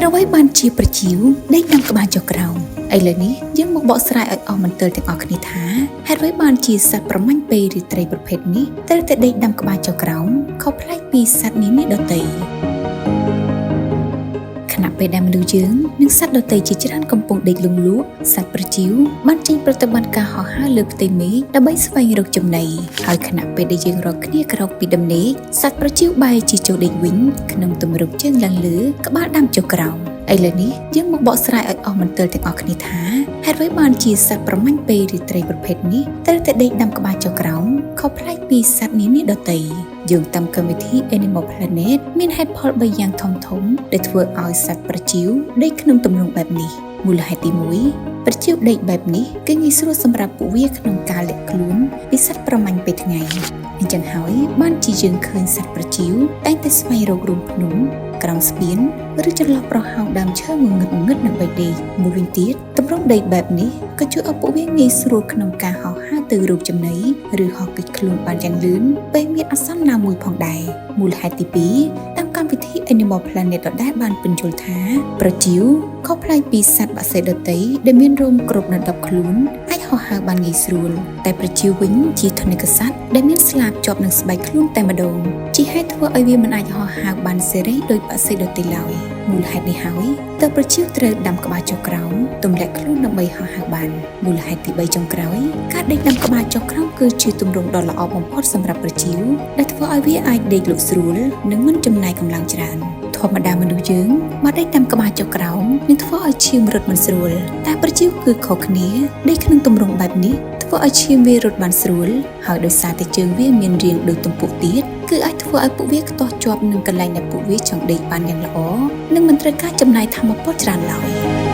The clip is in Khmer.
អ្វីបានជាប្រជៀវដេកដាំក្បាលចុះក្រោមឥឡូវនេះយើងមកបកស្រាយឲ្យអស់មន្ទិលទាំងអស់គ្នាថាហេតុអ្វីបានជាសត្វប្រមាញ់ពេឬត្រីប្រភេទនេះត្រូវតែដេកដាំក្បាលចុះក្រោមខុសប្លែកពីសត្វនានាដទៃខណៈពេលដែលមនុស្សយើងនិងសត្វដទៃជាច្រើនកំពុងដេកលង់លក់សត្វប្រជៀវបានចេញប្រតិបត្តិការហោះហើរលើផ្ទៃមេឃដើម្បីស្វែងរកចំណីហើយខណៈពេលដែលយើងរកគ្នាក្រោកពីដំណេកសត្វប្រជៀវបែរជាចូលដេកវិញក្នុងទម្រង់ជើងឡើងលើក្បាលដាំចុះក្រោមឥឡូវនេះយើងមកបកស្រាយឲ្យអស់មន្ទិលទាំងអស់គ្នាថាហេតុអ្វីបានជាសត្វប្រមាញ់ពេឬត្រីប្រភេទនេះត្រូវតែដេកដាំក្បាលចុះក្រោមខុសប្លែកពីសត្វនានាដទៃយោងតាមកម្មវិធី Animal Planet មានហេតុផល3យ៉ាងធំៗដែលធ្វើឲ្យសត្វប្រជៀវដេកក្នុងទម្រង់បែបនេះមូលហេតុទី1ប្រជៀវដេកបែបនេះគឺងាយស្រួលសម្រាប់ពួកវាក្នុងការលាក់ខ្លួនពីសត្វប្រមាញ់ពេលថ្ងៃអញ្ចឹងហើយបានជាយើងឃើញសត្វប្រជៀវតែងតែស្វែងរករូងភ្នំក្រោមស្ពានឬចន្លោះប្រហោងដើមឈើងងឹតដើម្បីដេកមួយវិញទៀតទម្រង់ដេកបែបនេះក៏ជួយឲ្យពួកវាងាយស្រួលក្នុងការហោះហើរទៅរកចំណីឬហោះគេចខ្លួនបានយ៉ាងលឿនពេលមានអាសន្នណាមួយផងដែរមូលហេតុទី2តាមកម្មវិធី Animal Planet ដដែលបានពន្យល់ថាប្រជៀវខុសប្លែកពីសត្វបក្សីដទៃដែលមានរោមគ្រប់នៅ10ខ្លួនអាចហោះហើរបានងាយស្រួលតែប្រជៀវវិញជាធនិកសត្វដែលមានស្លាបជាប់នឹងស្បែកខ្លួនតែម្ដងជាហេតុធ្វើឲ្យវាមិនអាចហោះហើរបានសេរីដោយបក្សីដទៃឡើយមូលហេតុនេះហើយទើបប្រជៀវត្រូវដាំក្បាលចុះក្រោមទម្លាក់ខ្លួនដើម្បីហោះហើរបានមូលហេតុទី3ចុងក្រោយការដេកដាំក្បាលចុះក្រោមគឺជាទម្រង់ដ៏ល្អបំផុតសម្រាប់ប្រជៀវដែលធ្វើឲ្យវាអាចដេកលក់ស្រួលនិងមិនចំណាយកម្លាំងច្រើនធម្មតាមនុស្សយើងមកដេកដាំក្បាលចុះក្រោមនឹងធ្វើឲ្យឈាមរត់មិនស្រួលតែប្រជៀវគឺខុសគ្នាដេកក្នុងទម្រង់បែបនេះធ្វើឲ្យឈាមវារត់បានស្រួលហើយដោយសារតែជើងវាមានរាងដូចទំពក់ទៀតគឺអាចធ្វើឲ្យពួកវាខ្ទាស់ជាប់នឹងកន្លែងដែលពួកវាចង់ដេកបានយ៉ាងល្អនិងមិនត្រូវការចំណាយថាមពលច្រើនឡើយ